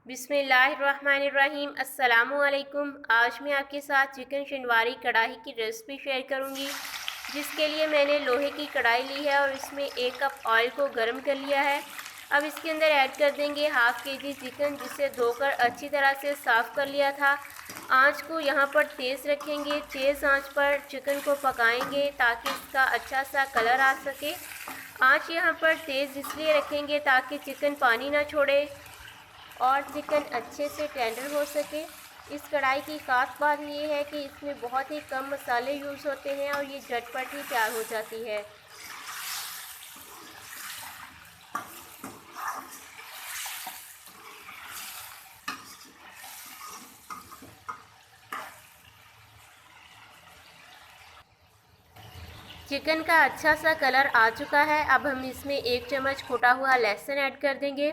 बिस्मिल्लाहिर्रहमानिर्रहीम। अस्सलामुअलैकुम। आज मैं आपके साथ चिकन शनवारी कढ़ाई की रेसिपी शेयर करूंगी, जिसके लिए मैंने लोहे की कढ़ाई ली है और इसमें 1 कप ऑयल को गर्म कर लिया है। अब इसके अंदर ऐड कर देंगे हाफ़ केजी चिकन, जिसे धोकर अच्छी तरह से साफ़ कर लिया था। आंच को यहाँ पर तेज़ रखेंगे। तेज़ आंच पर चिकन को पकाएंगे ताकि इसका अच्छा सा कलर आ सके। आंच यहाँ पर तेज़ इसलिए रखेंगे ताकि चिकन पानी ना छोड़े और चिकन अच्छे से टेंडर हो सके। इस कढ़ाई की ख़ास बात ये है कि इसमें बहुत ही कम मसाले यूज़ होते हैं और ये झटपट ही तैयार हो जाती है। चिकन का अच्छा सा कलर आ चुका है। अब हम इसमें 1 चम्मच खोटा हुआ लहसुन ऐड कर देंगे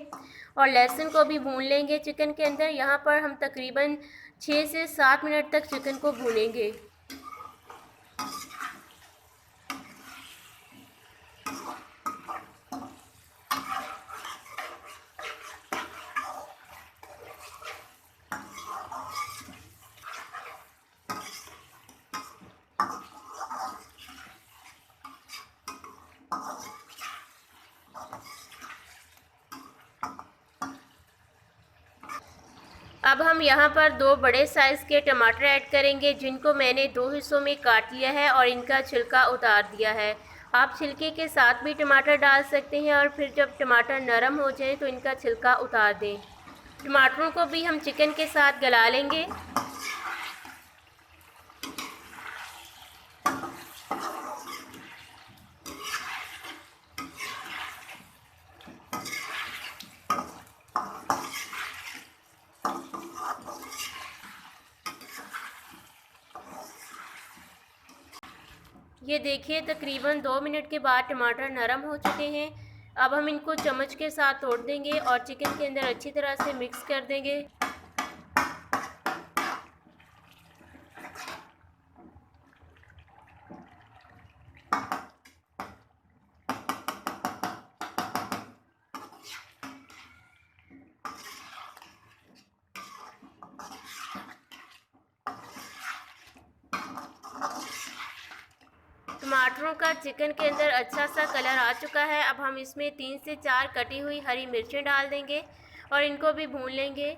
और लहसुन को भी भून लेंगे चिकन के अंदर। यहाँ पर हम तकरीबन 6 से 7 मिनट तक चिकन को भूनेंगे। अब हम यहाँ पर 2 बड़े साइज़ के टमाटर ऐड करेंगे, जिनको मैंने 2 हिस्सों में काट लिया है और इनका छिलका उतार दिया है। आप छिलके के साथ भी टमाटर डाल सकते हैं और फिर जब टमाटर नरम हो जाए तो इनका छिलका उतार दें। टमाटरों को भी हम चिकन के साथ गला लेंगे। ये देखिए, तकरीबन 2 मिनट के बाद टमाटर नरम हो चुके हैं। अब हम इनको चम्मच के साथ तोड़ देंगे और चिकन के अंदर अच्छी तरह से मिक्स कर देंगे। टमाटरों का चिकन के अंदर अच्छा सा कलर आ चुका है। अब हम इसमें 3 से 4 कटी हुई हरी मिर्चें डाल देंगे और इनको भी भून लेंगे।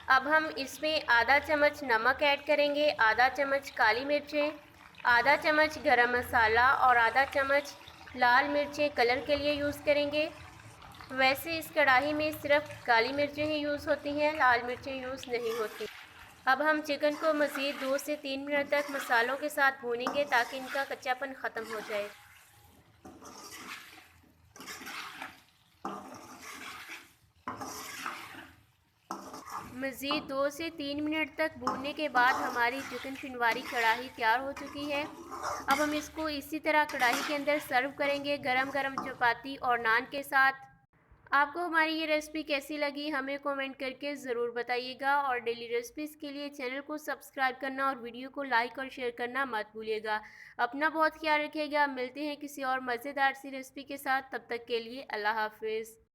अब हम इसमें आधा चम्मच नमक ऐड करेंगे, आधा चम्मच काली मिर्चें, आधा चम्मच गरम मसाला और आधा चम्मच लाल मिर्चें कलर के लिए यूज़ करेंगे। वैसे इस कढ़ाई में सिर्फ काली मिर्चें ही यूज़ होती हैं, लाल मिर्चें यूज़ नहीं होती। अब हम चिकन को मज़ीद 2 से 3 मिनट तक मसालों के साथ भूनेंगे ताकि इनका कच्चापन ख़त्म हो जाए। मज़ीद 2 से 3 मिनट तक भूनने के बाद हमारी चिकन शनवारी कढ़ाई तैयार हो चुकी है। अब हम इसको इसी तरह कढ़ाई के अंदर सर्व करेंगे गरम गरम चपाती और नान के साथ। आपको हमारी ये रेसिपी कैसी लगी हमें कमेंट करके ज़रूर बताइएगा और डेली रेसिपीज़ के लिए चैनल को सब्सक्राइब करना और वीडियो को लाइक और शेयर करना मत भूलिएगा। अपना बहुत ख्याल रखिएगा। मिलते हैं किसी और मज़ेदार सी रेसिपी के साथ। तब तक के लिए अल्लाह हाफ़िज़।